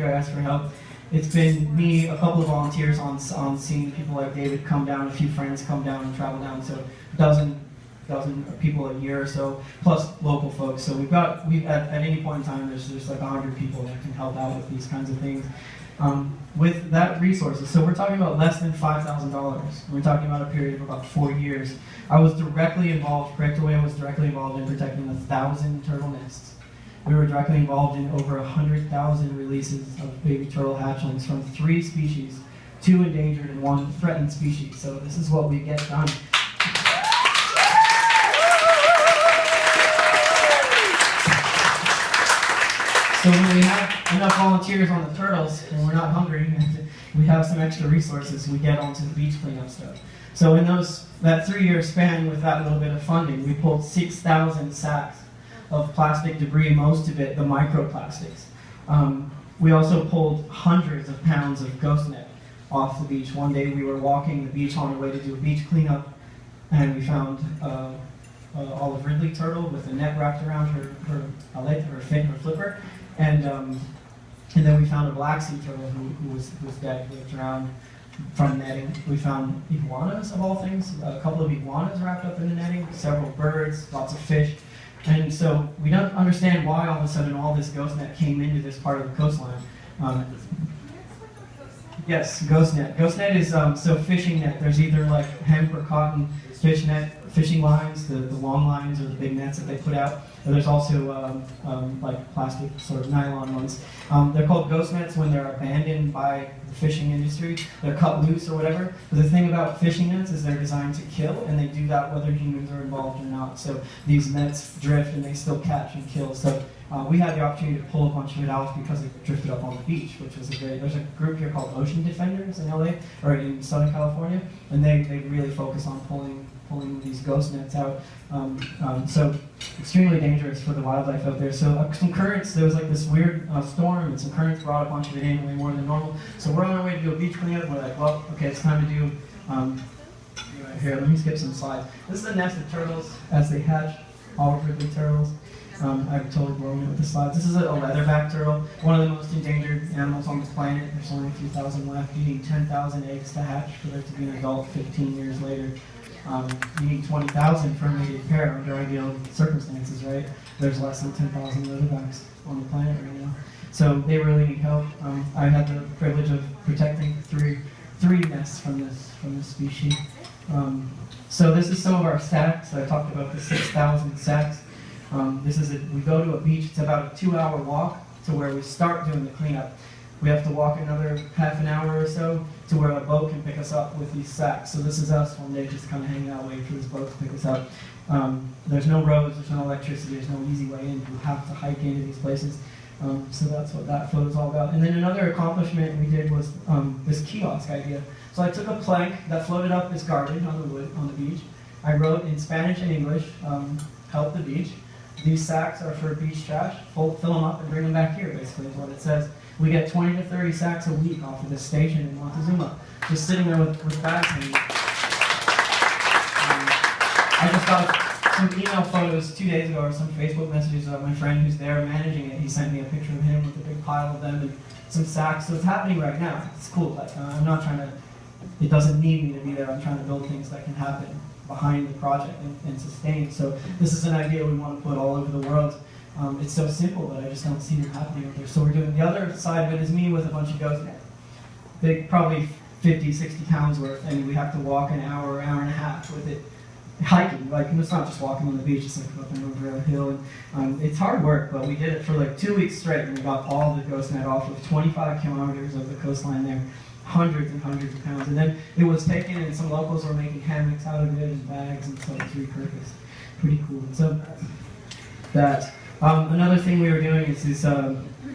danger, I ask for help. It's been me, a couple of volunteers on scene, people like David come down, a few friends come down and travel down, so a dozen people a year or so, plus local folks. So at any point in time, there's like 100 people that can help out with these kinds of things. With that resources, so we're talking about less than $5,000. We're talking about a period of about 4 years. I was directly involved, Proyecto Huella was directly involved in protecting 1,000 turtle nests. We were directly involved in over 100,000 releases of baby turtle hatchlings from 3 species, 2 endangered and 1 threatened species. So this is what we get done. So when we have enough volunteers on the turtles and we're not hungry and we have some extra resources, we get onto the beach cleanup stuff. So in that 3-year span with that little bit of funding, we pulled 6,000 sacks of plastic debris, most of it the microplastics. We also pulled hundreds of pounds of ghost net off the beach. One day we were walking the beach on our way to do a beach cleanup, and we found olive ridley turtle with a net wrapped around her fin, her flipper, and then we found a black sea turtle who was dead, who was drowned from netting. We found iguanas, of all things, a couple of iguanas wrapped up in the netting, several birds, lots of fish. And so we don't understand why all of a sudden all this ghost net came into this part of the coastline. Yes, ghost net. Ghost net is so fishing net. There's either like hemp or cotton fish net, fishing lines, the long lines or the big nets that they put out. Or there's also like plastic sort of nylon ones. They're called ghost nets when they're abandoned by the fishing industry. They're cut loose or whatever. But the thing about fishing nets is they're designed to kill, and they do that whether humans are involved or not. So these nets drift and they still catch and kill. So we had the opportunity to pull a bunch of it out because it drifted up on the beach, which was there's a group here called Ocean Defenders in LA, or in Southern California, and they really focus on pulling these ghost nets out. So extremely dangerous for the wildlife out there. So some currents, there was like this weird storm, and some currents brought a bunch of it in way more than normal. So we're on our way to do a beach cleanup, and we're like, well, okay, it's time to do, here, let me skip some slides. This is a nest of turtles as they hatch, olive ridley turtles. I've totally blown it with the slides. This is a leatherback turtle, one of the most endangered animals on the planet. There's only a few thousand left. You need 10,000 eggs to hatch for there to be an adult 15 years later. You need 20,000 for a mated pair under ideal circumstances, right? There's less than 10,000 leatherbacks on the planet right now. So they really need help. I had the privilege of protecting three nests from this species. So this is some of our sacks. I talked about the 6,000 sacks. We go to a beach. It's about a 2-hour walk to where we start doing the cleanup. We have to walk another half an hour or so to where a boat can pick us up with these sacks. So this is us one day just kind of hanging out, waiting for this boat to pick us up. There's no roads, there's no electricity, there's no easy way in. You have to hike into these places. So that's what that photo is all about. And then another accomplishment we did was this kiosk idea. So I took a plank that floated up as garbage on the beach. I wrote in Spanish and English, help the beach. These sacks are for beach trash. Fill them up and bring them back here, basically, is what it says. We get 20 to 30 sacks a week off of this station in Montezuma, just sitting there with bags hanging. I just got some email photos 2 days ago, or some Facebook messages of my friend who's there managing it. He sent me a picture of him with a big pile of them and some sacks. So it's happening right now. It's cool. Like, I'm not trying to, it doesn't need me to be there. I'm trying to build things that can happen behind the project and sustain. So this is an idea we want to put all over the world. It's so simple, but I just don't see it happening out there. So we're doing, the other side of it is me with a bunch of ghost nets. Big, probably 50, 60 pounds worth, and we have to walk an hour and a half with it. Hiking, like, and it's not just walking on the beach, it's like up and over a hill. And, it's hard work, but we did it for like 2 weeks straight, and we got all the ghost net off of 25 kilometers of the coastline there. Hundreds and hundreds of pounds. And then it was taken, and some locals were making hammocks out of it and bags, and so it's repurposed. Pretty cool. So that. Another thing we were doing is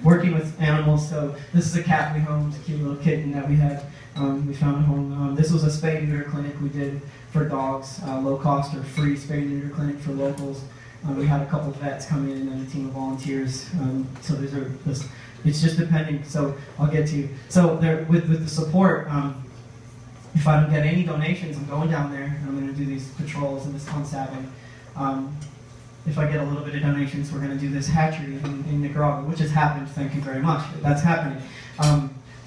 working with animals. So this is a cat we homed, a cute little kitten that we had. We found a home. This was a spay and neuter clinic we did for dogs, low cost or free spay and neuter clinic for locals. We had a couple of vets come in and then a team of volunteers. So it's just depending. So I'll get to you. So there, with the support, if I don't get any donations, I'm going down there and I'm going to do these patrols and this unsabbing. If I get a little bit of donations, we're going to do this hatchery in Nicaragua, which has happened, thank you very much. That's happening.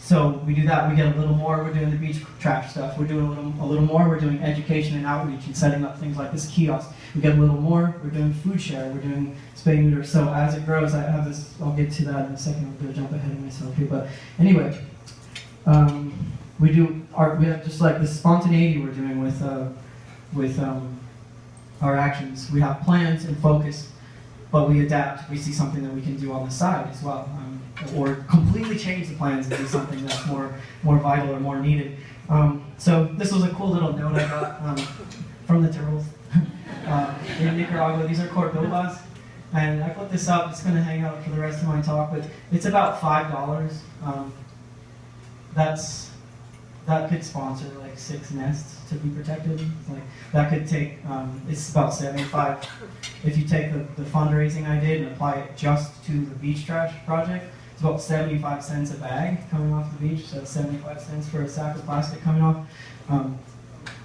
So we do that, we get a little more, we're doing the beach trash stuff. We're doing a little more, we're doing education and outreach and setting up things like this kiosk. We get a little more, we're doing food share, we're doing spay and neuter. So as it grows, I have this, I'll get to that in a second, I'm going to jump ahead of myself here. But anyway, we have just like this spontaneity we're doing with our actions. We have plans and focus, but we adapt. We see something that we can do on the side as well, or completely change the plans and do something that's more vital or more needed. So this was a cool little note I got from the turtles in Nicaragua. These are Cordobas, and I put this up. It's going to hang out for the rest of my talk, but it's about $5. That could sponsor like 6 nests to be protected. Like that could take, it's about 75. If you take the fundraising I did and apply it just to the beach trash project, it's about 75 cents a bag coming off the beach, so 75 cents for a sack of plastic coming off.